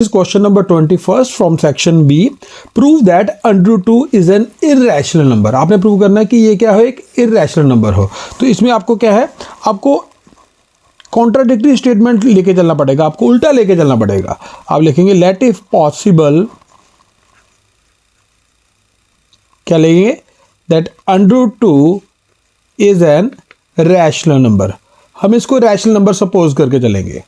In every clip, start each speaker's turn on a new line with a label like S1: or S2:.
S1: is question number 21st from section B. Prove that √2 is an irrational number. आपने prove करना है कि ये क्या हो, एक irrational number हो. तो इसमें आपको क्या है, आपको कॉन्ट्राडिक्टरी स्टेटमेंट लेके चलना पड़ेगा, आपको उल्टा लेके चलना पड़ेगा. आप लिखेंगे लेट इफ पॉसिबल, क्या लिखेंगे, that √2 is irrational number. हम इसको रैशनल नंबर सपोज करके चलेंगे.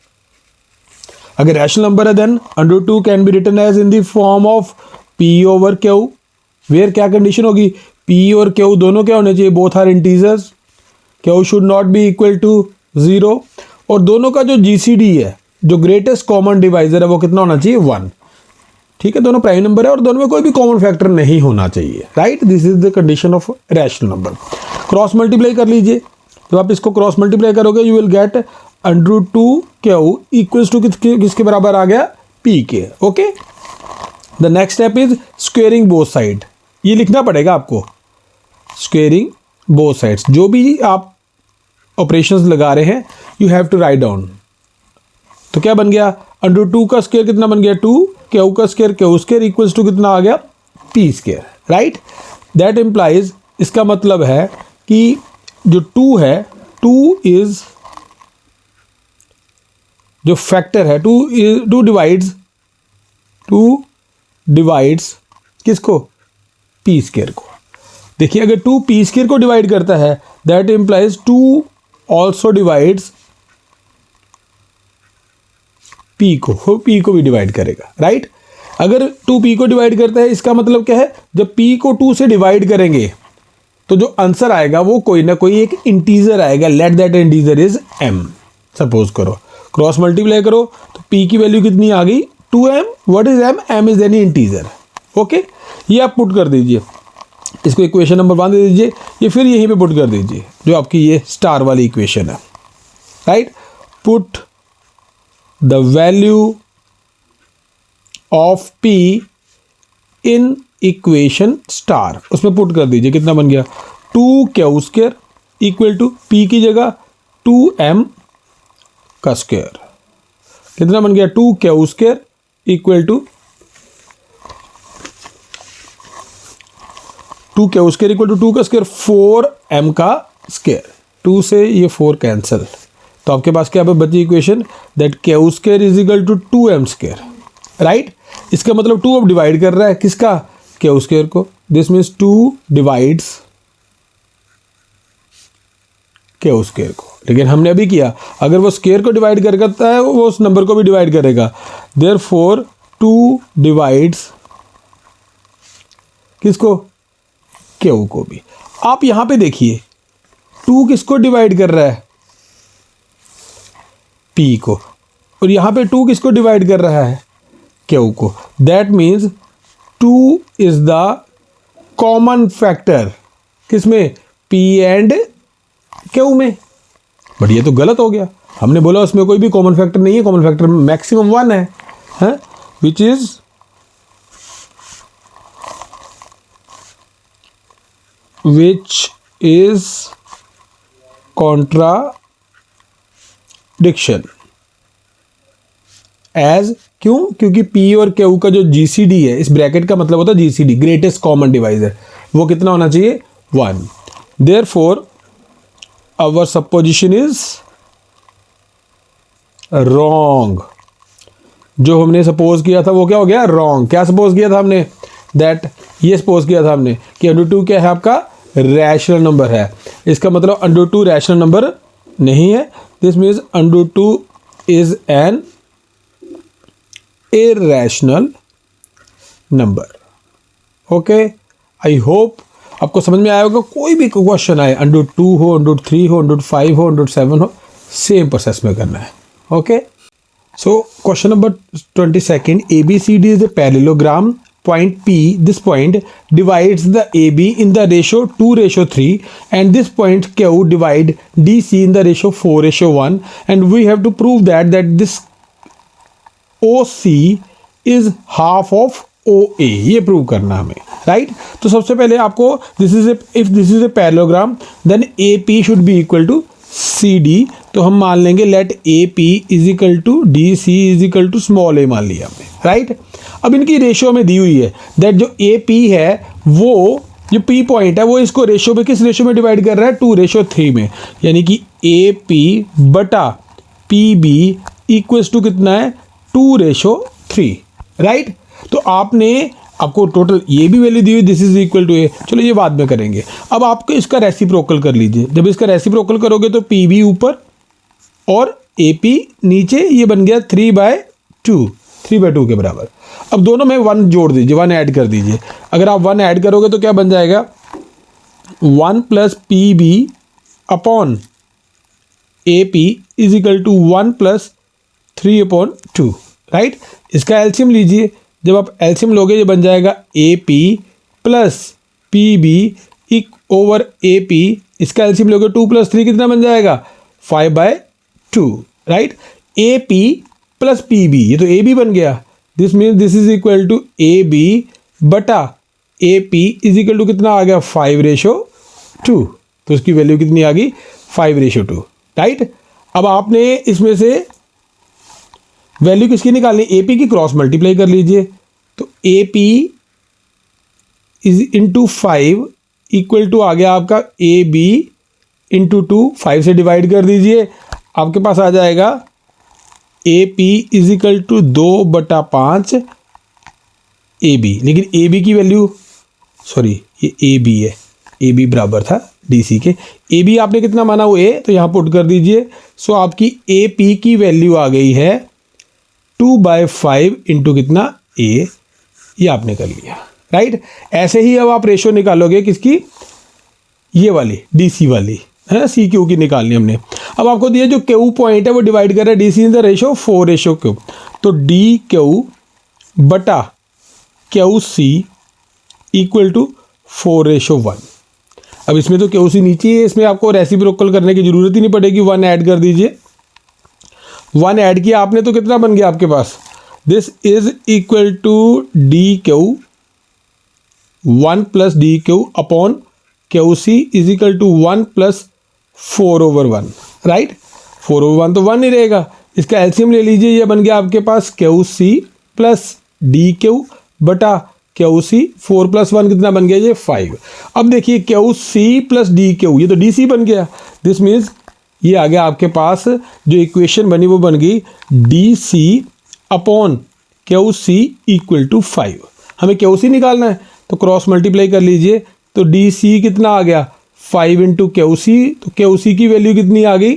S1: अगर रैशनल नंबर है then √2 can be written as in the form of p over q, where क्या कंडीशन होगी, p और q दोनों क्या होने चाहिए, both are integers, q should not be equal to 0, और दोनों का जो GCD है, जो ग्रेटेस्ट कॉमन डिवाइजर है, वो कितना होना चाहिए, 1. ठीक है, दोनों प्राइम नंबर है और दोनों में कोई भी कॉमन फैक्टर नहीं होना चाहिए. Right, this is the condition of rational number. Cross multiply कर लीजिए. जब आप इसको क्रॉस मल्टीप्लाई करोगे you will get √2 q equals to किसके बराबर आ गया, p के. Okay, the next step is squaring both side. ये लिखना पड़ेगा आपको, स्क्वेयरिंग बोथ साइड्स. जो भी आप ऑपरेशंस लगा रहे हैं you have to write down. तो क्या बन गया, √2 का स्क्वायर कितना बन गया, 2, q का square q square equals to कितना आ गया, p square. Right, that implies, इसका मतलब है कि जो 2 है, 2 इज जो फैक्टर है, 2 डिवाइड्स किसको, p स्क्वायर को. देखिए अगर 2 p स्क्वायर को डिवाइड करता है that implies 2 also divides p को भी डिवाइड करेगा. राइट, अगर 2 p को डिवाइड करता है इसका मतलब क्या है, जब p को 2 से डिवाइड करेंगे तो जो आंसर आएगा वो कोई ना कोई एक इंटीजर आएगा. Let that integer is m. Suppose करो, क्रॉस मल्टीप्लाई करो तो p की वैल्यू कितनी आ गई, 2m. What is m, m is any integer. Okay, ये आप पुट कर दीजिए, इसको इक्वेशन नंबर 1 दे दीजिए, ये फिर यहीं पे पुट कर दीजिए जो आपकी ये स्टार वाली इक्वेशन है. Right, put the value of p in equation star, उसमें पुट कर दीजिए. कितना बन गया, 2q square equal to p की जगह 2m का स्क्वायर. कितना बन गया, 2q square equal to 2q square equal to 2 का स्क्वायर 4m का स्क्वायर. 2 से ये 4 कैंसिल, तो आपके पास क्या बची equation, that q square is equal to 2m square. Right, इसका मतलब 2 अब डिवाइड कर रहा है किसका, q स्क्वायर को. This means 2 divides q square को. लेकिन हमने अभी किया, अगर वो स्क्वायर को डिवाइड करता है वो उस नंबर को भी डिवाइड करेगा. देयरफॉर 2 डिवाइड्स किसको, q को भी. आप यहां पे देखिए 2 किसको डिवाइड कर रहा है, p को, और यहां पे 2 किसको डिवाइड कर रहा है, q को. That means 2 is the common factor किसमें, p एंड q में. बट ये तो गलत हो गया, हमने बोला उसमें कोई भी कॉमन फैक्टर नहीं है, कॉमन फैक्टर मैक्सिमम 1 है, विच इज कॉन्ट्राडिक्शन. एज क्यों, क्योंकि p और q का जो GCD है, इस ब्रैकेट का मतलब होता है GCD, ग्रेटेस्ट कॉमन डिवाइजर, वो कितना होना चाहिए, 1. Therefore our supposition is wrong. जो हमने सपोज किया था वो क्या हो गया, रॉन्ग. क्या सपोज किया था हमने, दैट ये सपोज किया था हमने कि √2 क्या है, आपका रैशनल नंबर है. इसका मतलब √2 रैशनल नंबर नहीं है. This means √2 is N irrational number. Okay, I hope आपको समझ में आया होगा. कोई भी क्वेश्चन आए, √2 हो, √3 हो, √5 हो, √7 हो, सेम प्रोसेस में करना है. Okay, so question number 22, ABCD is a parallelogram. Point P, this point divides the AB in the ratio 2:3, and this point Q divide DC in the ratio 4:1, and we have to prove that this OC is half of OA. ये prove करना हमें. Right, तो सबसे पहले आपको, if this is a parallelogram then AP should be equal to C D, तो हम मान लेंगे let A P is equal to D C is equal to small a मान लिया हमने, राइट। अब इनकी रेशियो में दी हुई है दैट जो ए पी है वो जो पी पॉइंट है वो इसको रेशियो में किस रेशियो में डिवाइड कर रहा है 2:3 में, यानी कि ए पी बटा पी बी इक्वल्स टू कितना है 2:3, राइट। तो आपको टोटल ये भी वैल्यू दी हुई दिस इज इक्वल टू ए, चलो ये बाद में करेंगे। अब आपको इसका रेसिप्रोकल कर लीजिए, जब इसका रेसिप्रोकल करोगे तो पी बी ऊपर और ए पी नीचे, ये बन गया 3/2 के बराबर। अब दोनों में 1 जोड़ दीजिए, 1 ऐड कर दीजिए। अगर आप 1 ऐड करोगे तो क्या बन जाएगा 1 plus P B upon A P is equal to 1 plus 3/2, right. इसका एलसीएम लीजिए, जब आप एलसीएम लोगे ये बन जाएगा A P plus P B over A P, इसका एलसीएम लोगे 2 + 3 कितना बन जाएगा 5/2, right. A P plus P B, ये तो ए बी बन गया, this means this is equal to A B बटा A P is equal to कितना आ गया 5:2, तो उसकी वैल्यू कितनी आ गई 5:2, राइट। अब आपने इसमें से वैल्यू किसकी निकालनी, ए पी की क्रॉस मल्टीप्लाई कर लीजिए, तो A P is into 5 equal to आ गया आपका ए बी इंटू 2, 5 से डिवाइड कर दीजिए, आपके पास आ जाएगा A P is equal to 2/5 A B, लेकिन ए बी की वैल्यू सॉरी ये ए बी है, ए बी बराबर था डी सी के, ए बी आपने कितना माना वो ए, तो यहाँ पुट कर दीजिए। सो आपकी ए पी की वैल्यू आ गई है 2/5 इंटू कितना ए, ये आपने कर लिया, राइट। ऐसे ही अब आप रेशो निकालोगे किसकी, ये वाली डी सी वाली है ना, सी क्यू की निकालनी हमने। अब आपको दिया जो क्यू पॉइंट है वो डिवाइड कर रहा है D C in the ratio 4:क्यू, तो डी क्यू बटा क्यू सी इक्वल टू 4:1। अब इसमें तो क्यू सी नीचे है, इसमें आपको रेसिप्रोकल करने की जरूरत ही नहीं पड़ेगी, 1 ऐड कर दीजिए। 1 ऐड किया आपने तो कितना बन गया आपके पास, this is equal to D Q 1 plus D Q upon Q C is equal to 1 plus 4/1, right. 4/1 तो 1 ही रहेगा, इसका एलसीएम ले लीजिए, ये बन गया आपके पास Q C plus D Q बटा क्यू सी, 4 + 1 कितना बन गया ये 5। अब देखिए Q C plus D Q, ये तो डी सी बन गया, दिस मीन्स ये आ गया आपके पास जो इक्वेशन बनी वो बन गई D C upon Q C equal to 5। हमें क्यू सी निकालना है तो क्रॉस मल्टीप्लाई कर लीजिए, तो डी सी कितना आ गया 5 इंटू क्यू सी, तो क्यू सी की वैल्यू कितनी आ गई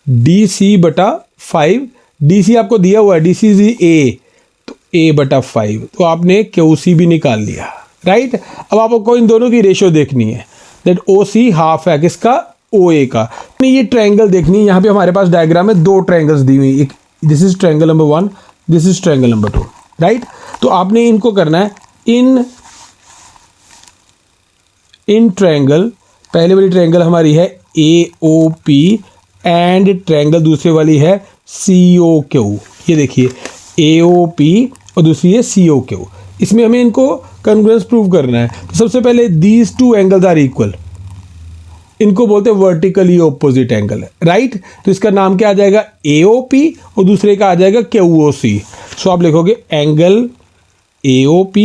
S1: डी सी बटा 5, डी सी आपको दिया हुआ है डी सी इज ए, तो ए बटा 5, तो आपने क्यू सी भी निकाल लिया, राइट। अब आपको इन दोनों की रेशियो देखनी है दैट ओ सी हाफ है किसका ओ ए का। ये ट्रायंगल देखनी है, यहाँ पे हमारे पास डायग्राम में 2 ट्रायंगल्स दी हुई, एक this is triangle number 1, this is triangle number 2, right. तो आपने इनको करना है इन ट्रायंगल, पहले वाली ट्रायंगल हमारी है ए ओ पी एंड ट्रायंगल दूसरे वाली है सी ओ क्यू, ये देखिए ए ओ पी और दूसरी है सी ओ क्यू। इसमें हमें इनको कॉन्ग्रुएंस प्रूव करना है, तो सबसे पहले दीज 2 एंगल्स आर इक्वल, इनको बोलते हैं वर्टिकली ऑपोजिट एंगल, राइट। तो इसका नाम क्या आ जाएगा AOP और दूसरे का आ जाएगा QOC। सो आप लिखोगे angle AOP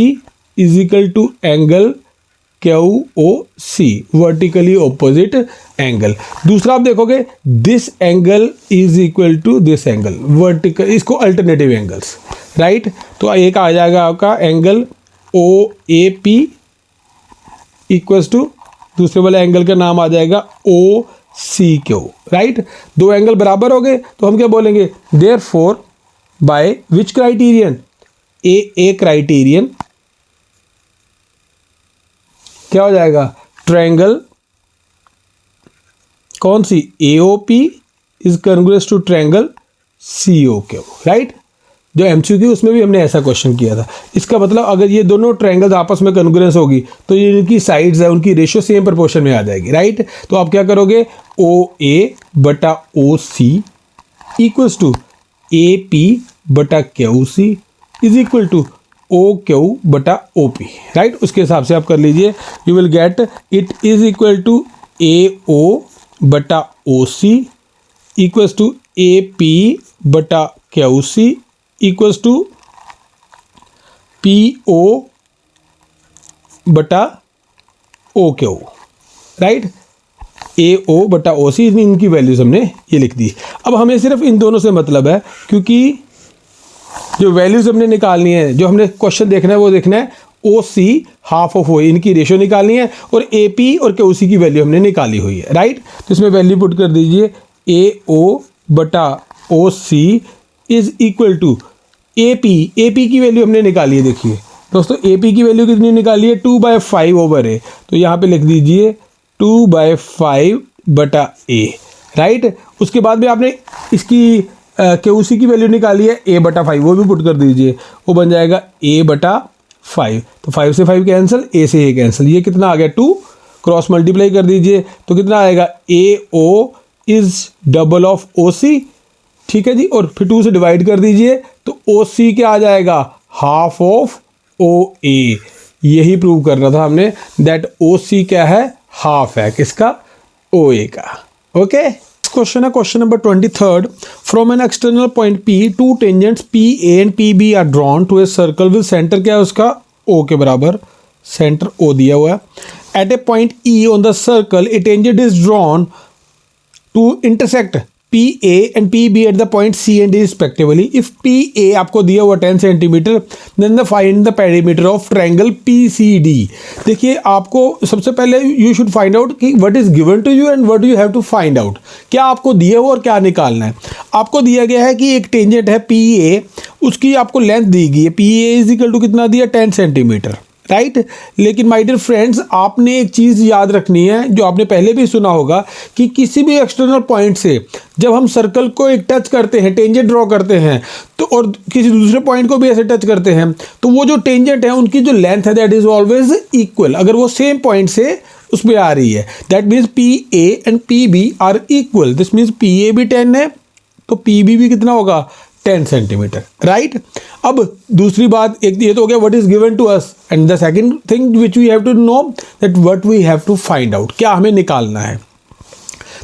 S1: is equal to angle QOC, vertically opposite angle. दूसरा आप देखोगे this angle is equal to this angle, vertical, इसको अल्टरनेटिव एंगल्स, राइट। तो एक आ जाएगा आपका एंगल OAP इक्वल्स टू दूसरे वाले एंगल का नाम आ जाएगा OCQ, राइट। 2 एंगल बराबर हो गए तो हम क्या बोलेंगे therefore by which criterion, A criterion क्या हो जाएगा ट्रायंगल कौन सी AOP is congruence to triangle COQ, right. जो MCQ उसमें भी हमने ऐसा क्वेश्चन किया था। इसका मतलब अगर ये दोनों ट्रायंगल्स आपस में कॉन्ग्रुएंस होगी तो ये इनकी साइड्स है उनकी रेशियो सेम प्रोपोर्शन में आ जाएगी, राइट। तो आप क्या करोगे OA बटा OC इक्वल्स टू AP बटा QC is equal to OQ बटा OP, राइट। उसके हिसाब से आप कर लीजिए, you will get it is equal to AO बटा O C equals to A P बटा Q C equals to P O बटा ओ क्यू, राइट। ए ओ बटा ओ सी, इनकी वैल्यूज हमने ये लिख दी। अब हमें सिर्फ इन दोनों से मतलब है, क्योंकि जो वैल्यूज हमने निकालनी है, जो हमने क्वेश्चन देखना है वो देखना है ओ सी हाफ ऑफ ओ, इनकी रेशियो निकालनी है, और ए पी और क्यू सी की वैल्यू हमने निकाली हुई है, राइट। तो इसमें वैल्यू पुट कर दीजिए, ए ओ बटा O C is equal to A P की वैल्यू हमने निकाली है। देखिए दोस्तों, ए पी की वैल्यू कितनी निकाली है, 2/5 ओवर ए, तो यहाँ पे लिख दीजिए 2/5 बटा ए, राइट। उसके बाद में आपने इसकी क्यू सी की वैल्यू निकाली है ए बटा 5, वो भी पुट कर दीजिए, वो बन जाएगा ए बटा 5, तो 5 से 5 कैंसिल, ए से ए कैंसिल, ये कितना आ गया 2, क्रॉस मल्टीप्लाई कर दीजिए तो कितना आएगा, A O is double of O C, ठीक है जी। और फिर 2 से डिवाइड कर दीजिए तो ओ सी क्या आ जाएगा, हाफ ऑफ ओ ए। यही प्रूव करना था हमने, दैट ओ सी क्या है, हाफ है किसका, ओ ए का, ओके। क्वेश्चन है question number 23। From an external point P two tangents P A and P B are drawn to a circle with centre क्या है उसका, ओ के बराबर, सेंटर ओ दिया हुआ है। At a point E on the circle a tangent is drawn to intersect P A and P B at the point C and D respectively. If P A आपको दिया हुआ 10 centimetre, then the find the perimeter of triangle P C D. देखिए आपको सबसे पहले you should find out कि what is given to you and what you have to find out, क्या आपको दिया हुआ और क्या निकालना है। आपको दिया गया है कि एक टेंजेंट है पी ए, उसकी आपको लेंथ दी गई है, P A is equal to कितना दिया, 10 सेंटीमीटर, राइट। लेकिन माय डियर फ्रेंड्स, आपने एक चीज़ याद रखनी है जो आपने पहले भी सुना होगा कि किसी भी एक्सटर्नल पॉइंट से जब हम सर्कल को एक टच करते हैं, टेंजेंट ड्रॉ करते हैं, तो और किसी दूसरे पॉइंट को भी ऐसे टच करते हैं, तो वो जो टेंजेंट है उनकी जो लेंथ है दैट इज ऑलवेज इक्वल, अगर वो सेम पॉइंट से उसमें आ रही है। That means P A and P B are equal, this means P A भी 10 है तो पी बी भी कितना होगा, 10 सेंटीमीटर, राइट। अब दूसरी बात, एक ये तो हो गया what is given to us, and the second thing which we have to know that what we have to find out, क्या हमें निकालना है।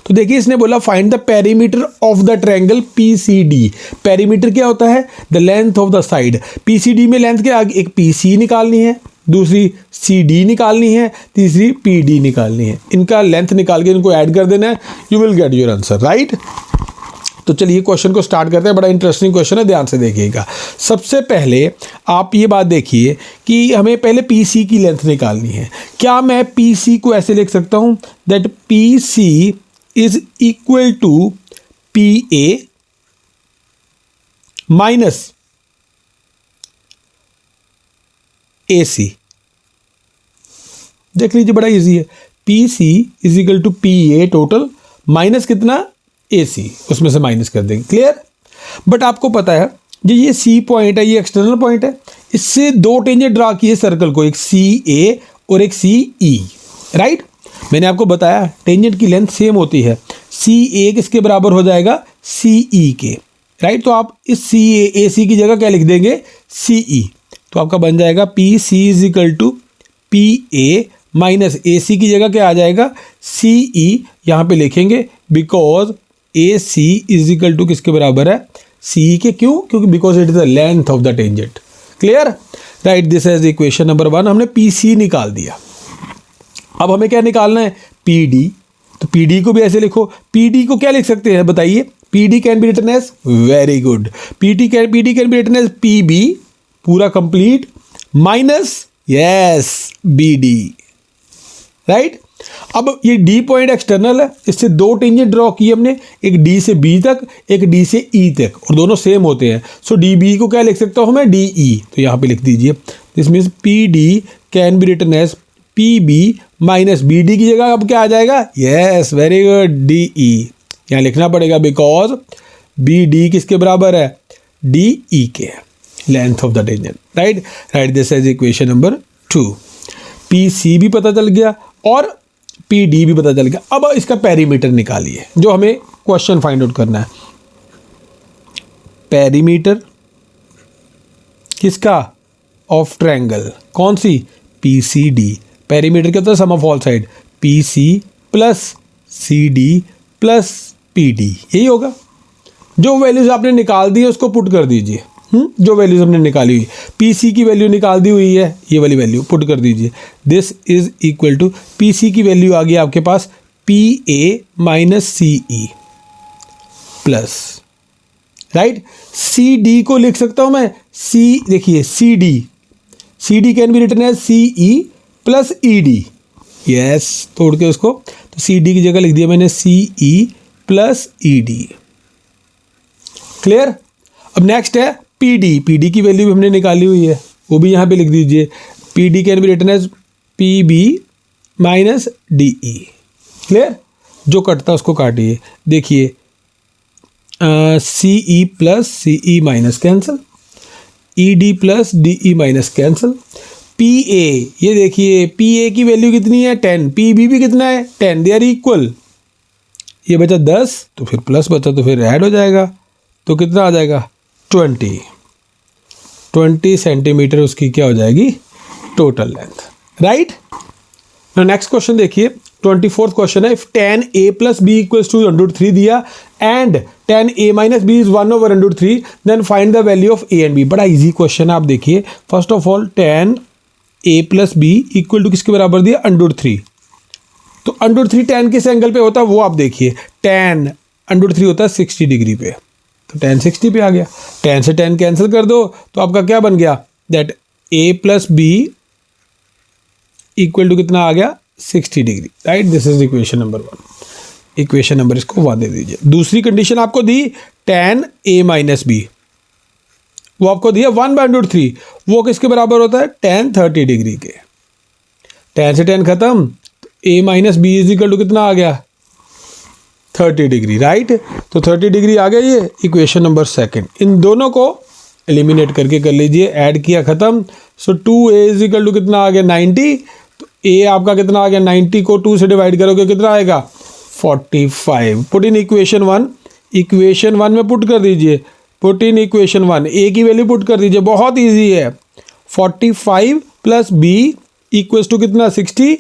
S1: तो देखिए इसने बोला find the perimeter of the triangle P C D. Perimeter क्या होता है, the length of the side. P C D में लेंथ क्या, एक पी सी निकालनी है, दूसरी सी डी निकालनी है, तीसरी पी डी निकालनी है। इनका लेंथ निकाल के इनको ऐड कर देना है, you will get your answer, right. तो चलिए क्वेश्चन को स्टार्ट करते हैं, बड़ा इंटरेस्टिंग क्वेश्चन है, ध्यान से देखिएगा। सबसे पहले आप ये बात देखिए कि हमें पहले पी सी की लेंथ निकालनी है। क्या मैं पी सी को ऐसे लिख सकता हूँ, that P C is equal to P A minus A C. देख लीजिए बड़ा इजी है, P C is equal to P A total minus कितना, ए सी, उसमें से माइनस कर देंगे, क्लियर। बट आपको पता है जो ये सी पॉइंट है ये एक्सटर्नल पॉइंट है, इससे दो टेंजेंट ड्रा किए सर्कल को, एक सी ए और एक सी ई, राइट। मैंने आपको बताया टेंजेंट की लेंथ सेम होती है, सी ए किसके बराबर हो जाएगा, सी ई के, राइट। तो आप इस सी ए सी की जगह क्या लिख देंगे, सी ई, तो आपका बन जाएगा P C is equal to P A minus A C की जगह क्या आ जाएगा, सी ई, यहाँ पे लिखेंगे because A C is equal to किसके बराबर है, सी के, क्यों, क्योंकि because it is the length of the tangent, clear, right. This is equation number 1, हमने पी सी निकाल दिया। अब हमें क्या निकालना है, पी डी। तो पी डी को भी ऐसे लिखो, पी डी को क्या लिख सकते हैं बताइए, P D can be written as, very good, P D can be written as P B पूरा complete minus yes B D, right. अब ये डी पॉइंट एक्सटर्नल है, इससे दो टेंजेंट ड्रॉ किए हमने, एक डी से बी तक, एक डी से ई तक, और दोनों सेम होते हैं। सो डी बी को क्या लिख सकता हूँ मैं, डी ई, तो यहाँ पे लिख दीजिए, this means P D can be written as P B minus B D की जगह अब क्या आ जाएगा, yes very good, D E यहाँ लिखना पड़ेगा बिकॉज बी डी किसके बराबर है, डी ई के, length of the tangent, right. Right this is equation number 2। P C भी पता चल गया और पी डी भी पता चल गया। अब इसका पेरीमीटर निकालिए, जो हमें क्वेश्चन फाइंड आउट करना है। पेरीमीटर किसका, ऑफ ट्रायंगल, कौन सी, पी सी डी। पेरीमीटर क्या होता है, sum of all side, P C plus C D plus P D, यही होगा। जो वैल्यूज आपने निकाल दी है उसको पुट कर दीजिए। जो वैल्यूज हमने निकाली हुई, पी सी की वैल्यू निकाल दी हुई है, ये वाली वैल्यू पुट कर दीजिए। This is equal to, P C की वैल्यू आ गई आपके पास P A minus C E plus, right. C D को लिख सकता हूं मैं, सी, देखिए C D can be written as C E plus E D. Yes, तोड़ के उसको, तो सी डी की जगह लिख दिया मैंने C E plus E D. Clear. अब नेक्स्ट है पी डी की वैल्यू भी हमने निकाली हुई है, वो भी यहाँ पे लिख दीजिए। P D can be written as P B minus D E. Clear. जो कटता है उसको काटिए। देखिए C E plus C E minus cancel, E D plus D E minus cancel. P A, ये देखिए पी ए की वैल्यू कितनी है 10, पी बी भी कितना है 10, दे आर इक्वल। ये बचा 10, तो फिर प्लस बचा तो फिर ऐड हो जाएगा, तो कितना आ जाएगा 20 सेंटीमीटर उसकी क्या हो जाएगी total length, right. Next question देखिए, 24th क्वेश्चन है, if tan a plus B equals to √3 दिया and tan a minus B is 1/√3, then find the value of a and b। बड़ा इजी क्वेश्चन है। आप देखिए, first of all tan a plus B equal to किसके बराबर दिया √3, तो √3 tan किस एंगल पे होता है वो आप देखिए, tan √3 होता है 60 डिग्री पे, तो tan 60 पे आ गया। tan से tan कैंसिल कर दो तो आपका क्या बन गया, that a plus B equal to कितना आ गया 60 degree, right. This is equation number 1। Equation number इसको 1 दे दीजिए। दूसरी कंडीशन आपको दी tan a माइनस बी, वो आपको दिया 1/√3, वो किसके बराबर होता है tan 30 डिग्री के। tan से tan खत्म, तो a minus B is equal to कितना आ गया 30 डिग्री, राइट। तो 30 डिग्री आ गया ये इक्वेशन नंबर 2। इन दोनों को एलिमिनेट करके कर लीजिए, ऐड किया खत्म। सो 2a इज इक्वल टू कितना आ गया 90, तो a आपका कितना आ गया 90 को 2 से डिवाइड करोगे कितना आएगा 45। पुट इन इक्वेशन 1, इक्वेशन 1 में पुट कर दीजिए, पुट इन इक्वेशन 1, a की वैल्यू पुट कर दीजिए, बहुत ईजी है। 45 प्लस b इक्वल्स टू कितना 60,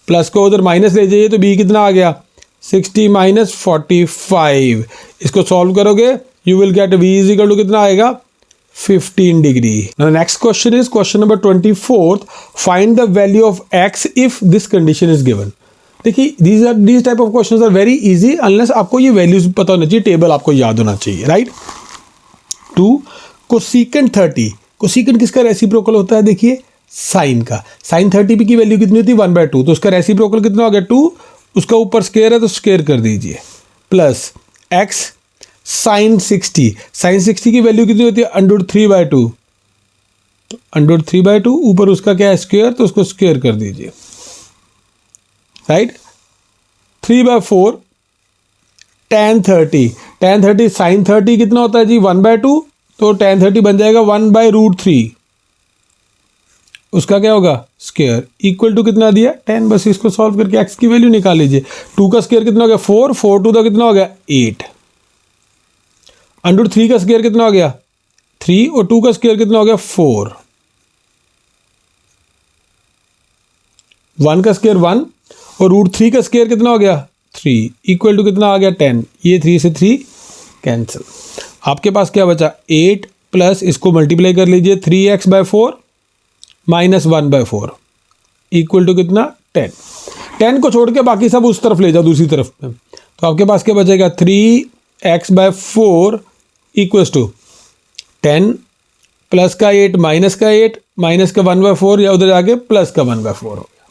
S1: प्लस को उधर माइनस ले जाइए तो b कितना आ गया 60 माइनस 45। इसको सॉल्व करोगे you will get v is equal to कितना आएगा 15 डिग्री। Next question is question number 24, find the value of x if this condition is given. देखिए these type of questions are very easy unless आपको ये values पता होना चाहिए, table आपको याद होना चाहिए, राइट। 2 कोसेकेंट 30, कोसेकेंट किसका रेसिप्रोकल होता है, देखिए साइन का। साइन 30 की वैल्यू कितनी होती है 1/2, तो उसका रेसिप्रोकल कितना हो गया 2, उसका ऊपर स्क्वायर है तो स्क्वायर कर दीजिए, प्लस x साइन 60, साइन 60 की वैल्यू कितनी होती है √3/2, तो √3/2 ऊपर उसका क्या है स्क्वायर, तो उसको स्क्वायर कर दीजिए, राइट। 3/4 tan 30, tan 30 साइन 30 कितना होता है जी 1/2, तो tan 30 बन जाएगा 1/√3, उसका क्या होगा स्क्वायर, इक्वल टू कितना दिया 10। बस इसको सॉल्व करके x की वैल्यू निकाल लीजिए। 2 का स्क्वायर कितना हो गया 4, 4 2 का कितना हो गया 8, √3 का स्क्वायर कितना हो गया 3, और 2 का स्क्वायर कितना हो गया 4, 1 का स्क्वायर 1, और √3 का स्क्वायर कितना हो गया 3, इक्वल टू कितना आ गया 10। ये 3 से 3 कैंसिल, आपके पास क्या बचा 8 प्लस इसको मल्टीप्लाई कर लीजिए 3x/4 माइनस 1/4 इक्वल टू कितना 10। 10 को छोड़ के बाकी सब उस तरफ ले जाओ दूसरी तरफ में, तो आपके पास क्या बचेगा 3x/4 इक्वल्स टू 10 प्लस का 8 माइनस का 8 माइनस का 1/4, या उधर जाके प्लस का 1/4 हो गया,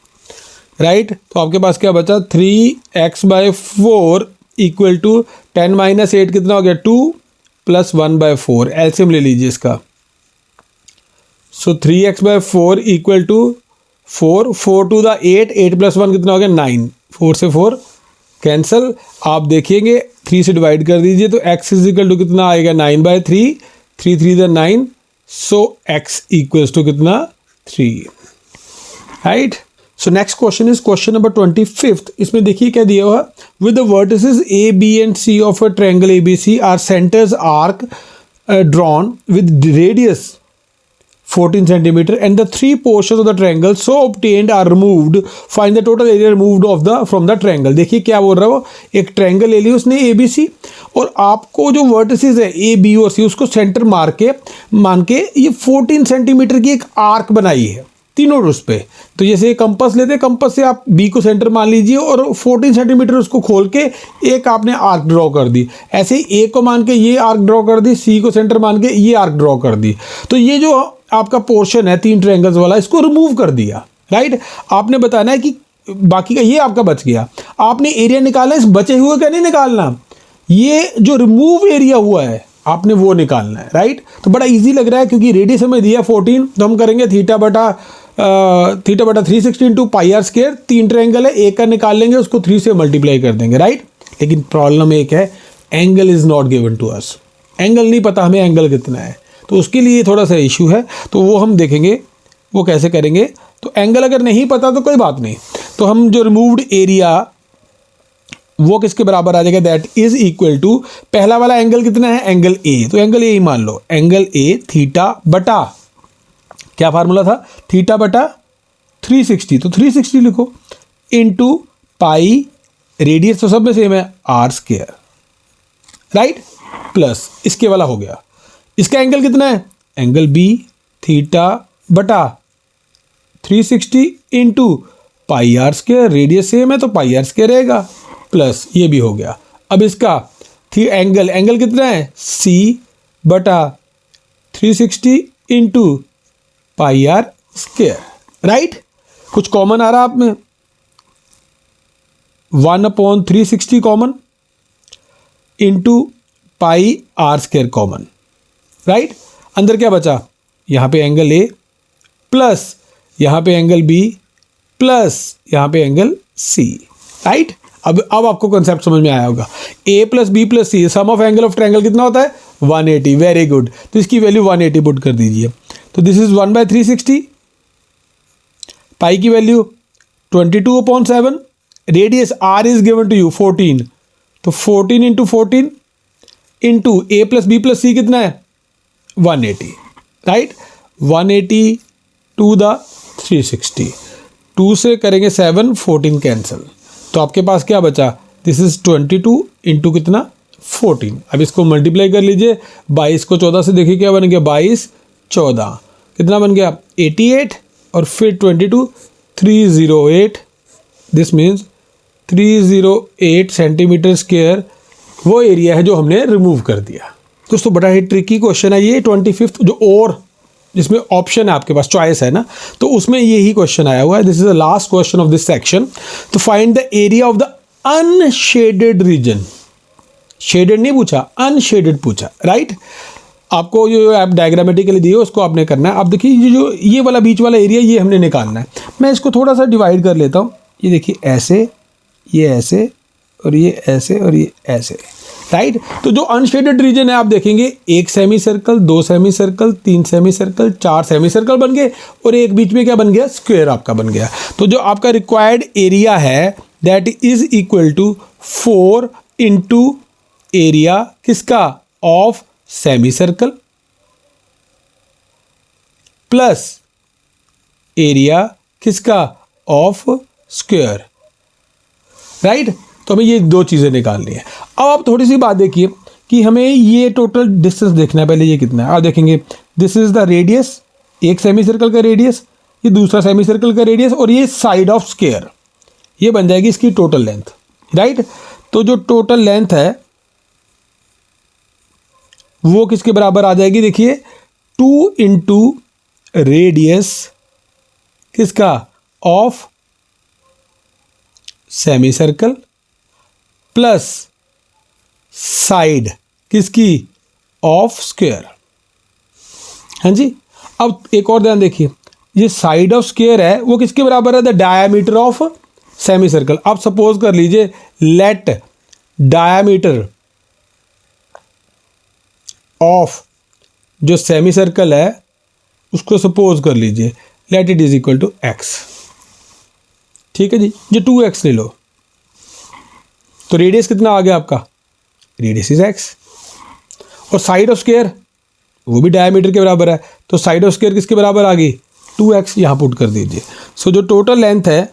S1: राइट। तो आपके पास क्या बचा 3x/4 इक्वल टू 10 माइनस 8 कितना हो गया 2 प्लस 1/4। एलसीएम ले लीजिए इसका, so 3x/4 equal to 4, 4 two the 8, 8 plus 1 कितना हो गया 9, 4 से 4 कैंसिल। आप देखेंगे 3 से डिवाइड कर दीजिए तो x इज इक्वल टू कितना आएगा 9/3, 3 3 the 9, so x equals to कितना 3, right. So next question is question number 25। इसमें देखिए क्या दिया हुआ, with the vertices a b and c of a triangle abc are centres arc drawn with radius 14 centimetre and the three portions of the triangle so obtained are removed, find the total area removed of the from the triangle. देखिए क्या बोल रहा है वो, एक triangle ले लिया उसने ABC और आपको जो वर्टिसेस है A B और C उसको सेंटर मान के ये 14 सेंटीमीटर की एक आर्क बनाई है तीनों उस पे। तो जैसे कंपास लेते हैं, कंपास से आप B को सेंटर मान लीजिए और 14 सेंटीमीटर उसको खोल के एक आपने आर्क ड्रॉ कर दी। ऐसे ही A को मान के ये आर्क ड्रॉ कर दी, C को सेंटर मान के ये आर्क ड्रॉ कर दी। तो ये जो आपका पोर्शन है 3 ट्रायंगल्स वाला, इसको रिमूव कर दिया, राइट। आपने बताना है कि बाकी का ये आपका बच गया, आपने एरिया निकालना है, इस बचे हुए का नहीं निकालना, ये जो रिमूव एरिया हुआ है आपने वो निकालना है, राइट। तो बड़ा इजी लग रहा है क्योंकि रेडियस हमें दिया 14, तो हम करेंगे थीटा बटा 360 into pi R square. 3 triangle है, एक का निकाल लेंगे, उसको 3 से मल्टीप्लाई कर देंगे, राइट। लेकिन प्रॉब्लम एक है, angle is not given to us, angle नहीं पता हमें एंगल कितना है, तो उसके लिए थोड़ा सा इशू है, तो वो हम देखेंगे वो कैसे करेंगे। तो एंगल अगर नहीं पता तो कोई बात नहीं, तो हम जो रिमूव्ड एरिया वो किसके बराबर आ जाएगा, दैट इज इक्वल टू पहला वाला एंगल कितना है, एंगल ए, तो एंगल ए ही मान लो, एंगल ए थीटा बटा क्या फार्मूला था, थीटा बटा 360, तो 360 लिखो इनटू पाई, रेडियस तो सब में सेम है आर स्क्वायर, राइट, प्लस इसके वाला हो गया, इसका एंगल कितना है, एंगल बी थीटा बटा 360 into pi R square, radius same है तो पाई आर स्क्वायर रहेगा, प्लस ये भी हो गया। अब इसका एंगल कितना है, सी बटा 360 into pi R square, right. कुछ कॉमन आ रहा आप में, 1/360 common into pi R square common, right. अंदर क्या बचा, यहाँ पे एंगल ए प्लस यहाँ पे एंगल बी प्लस यहाँ पे एंगल सी, राइट। अब आपको कॉन्सेप्ट समझ में आया होगा, A plus B plus C, sum of angle of triangle कितना होता है 180, वेरी गुड। तो इसकी वैल्यू 180 पुट कर दीजिए, तो दिस इज 1/360, पाई की value 22/7, radius R is given to you 14, तो 14 into 14 into A plus B plus C कितना है 180, राइट। 180 टू द 360, 2 से करेंगे 7, 14 कैंसिल, तो आपके पास क्या बचा, दिस इज 22 इंटू कितना 14। अब इसको मल्टीप्लाई कर लीजिए, 22 को 14 से देखिए क्या बन गया, 22 14 कितना बन गया 88, और फिर 22 308, दिस मीन्स 308 सेंटीमीटर स्क्वायर वो एरिया है जो हमने रिमूव कर दिया। दोस्तों बड़ा ही ट्रिकी क्वेश्चन है ये, 25th जो और जिसमें ऑप्शन है आपके पास, चॉइस है ना, तो उसमें यही क्वेश्चन आया हुआ है। This is the last question of this section. तो find the area of the unshaded region, shaded नहीं पूछा, अनशेडेड पूछा, राइट। आपको जो आप डायग्रामेटिकली दिए उसको आपने करना है। अब देखिए ये वाला बीच वाला एरिया ये हमने निकालना है। मैं इसको थोड़ा सा डिवाइड कर लेता हूँ, ये देखिए ऐसे, ये ऐसे, और ये ऐसे, और ये ऐसे, राइट। तो जो अनशेडेड रीजन है आप देखेंगे, 1 semi circle, 2 semi circle, 3 semi circle, 4 semi circle बन गए, और एक बीच में क्या बन गया, स्क्वायर आपका बन गया। तो जो आपका रिक्वायर्ड एरिया है that is equal to 4 into area किसका, of semi circle, plus area किसका, ऑफ स्क्वायर, राइट। तो हमें ये 2 चीज़ें निकालनी है। अब आप थोड़ी सी बात देखिए कि हमें ये टोटल डिस्टेंस देखना है, पहले ये कितना है आप देखेंगे, दिस इज द रेडियस, एक सेमी सर्कल का रेडियस, ये दूसरा सेमी सर्कल का रेडियस, और ये साइड ऑफ स्क्वायर, ये बन जाएगी इसकी टोटल लेंथ, राइट। तो जो टोटल लेंथ है वो किसके बराबर आ जाएगी, देखिए 2 इंटू रेडियस किसका, of semi circle, plus side किसकी, ऑफ स्क्वायर। हाँ जी। अब एक और ध्यान देखिए, ये साइड ऑफ स्क्वायर है वो किसके बराबर है, the diameter of semi circle. आप सपोज कर लीजिए, लेट डायामीटर ऑफ जो सेमी सर्कल है उसको सपोज कर लीजिए, let it is equal to X, ठीक है जी। ये 2x ले लो, तो रेडियस कितना आ गया आपका, रेडियस इज x, और साइड ऑफ स्क्वायर वो भी डायमीटर के बराबर है, तो साइड ऑफ स्क्वायर किसके बराबर आ गई, 2x, यहाँ पुट कर दीजिए। सो जो टोटल लेंथ है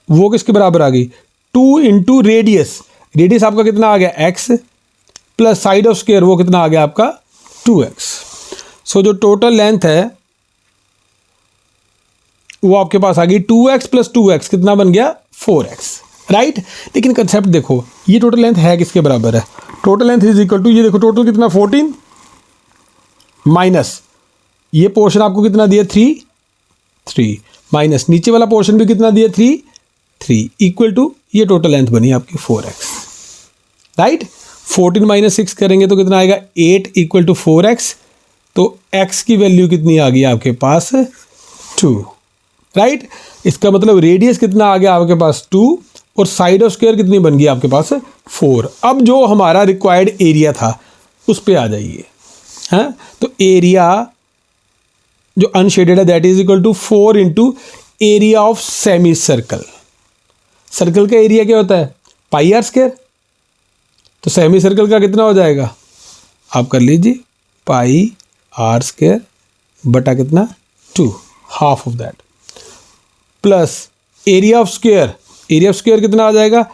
S1: वो किसके बराबर आ गई, 2 इंटू रेडियस, रेडियस आपका कितना आ गया x, plus side of square वो कितना आ गया आपका 2x। सो जो टोटल लेंथ है वो आपके पास आ गई 2x प्लस 2x कितना बन गया 4x, राइट। लेकिन कंसेप्ट देखो, ये टोटल लेंथ है किसके बराबर है, total length is equal to, ये देखो टोटल कितना 14 माइनस ये पोर्शन आपको कितना दिया 3 माइनस नीचे वाला पोर्शन भी कितना दिया 3 इक्वल टू ये टोटल लेंथ बनी आपकी 4x, राइट। 14 माइनस 6 करेंगे तो कितना आएगा 8 इक्वल टू 4x, तो x की वैल्यू कितनी आ गई आपके पास 2, राइट। इसका मतलब रेडियस कितना आ गया आपके पास 2 और साइड ऑफ स्क्वायर कितनी बन गई आपके पास 4। अब जो हमारा रिक्वायर्ड एरिया था उस पे आ जाइए, हाँ। तो एरिया जो अनशेडेड है that is equal to 4 into area of semi circle. Circle का एरिया क्या होता है पाई आर स्क्वायर, तो सेमी सर्कल का कितना हो जाएगा, आप कर लीजिए पाई आर स्क्वायर बटा कितना 2, half of that, plus area of square, area of square कितना आ जाएगा,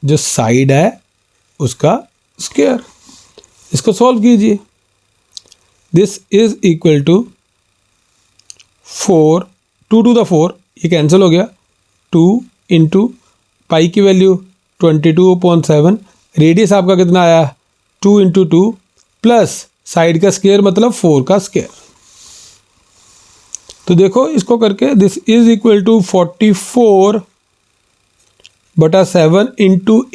S1: जो साइड है उसका स्क्वायर। इसको सॉल्व कीजिए, this is equal to 4, 2 two the 4 ये कैंसिल हो गया, 2 इंटू पाई की वैल्यू 22/7, रेडियस आपका कितना आया 2 इंटू 2 प्लस साइड का स्क्वायर मतलब 4 का स्क्वायर। तो देखो इसको करके this is equal to 44/7 into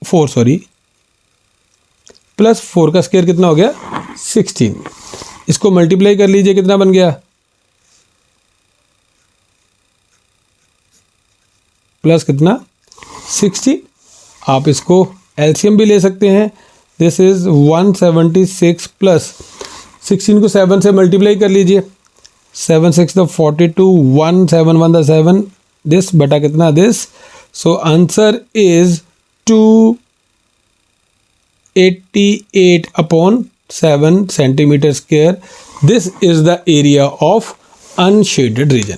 S1: 4 sorry plus 4 का स्क्वायर कितना हो गया 16। इसको मल्टीप्लाई कर लीजिए कितना बन गया, प्लस कितना 60। आप इसको एलसीएम भी ले सकते हैं, दिस इज 176 प्लस 16 को 7 से मल्टीप्लाई कर लीजिए, 7 6 द 42, 1 7 1 द 7 दिस बटा कितना this. So answer is 288/7 centimetre square. This is the area of unshaded reason.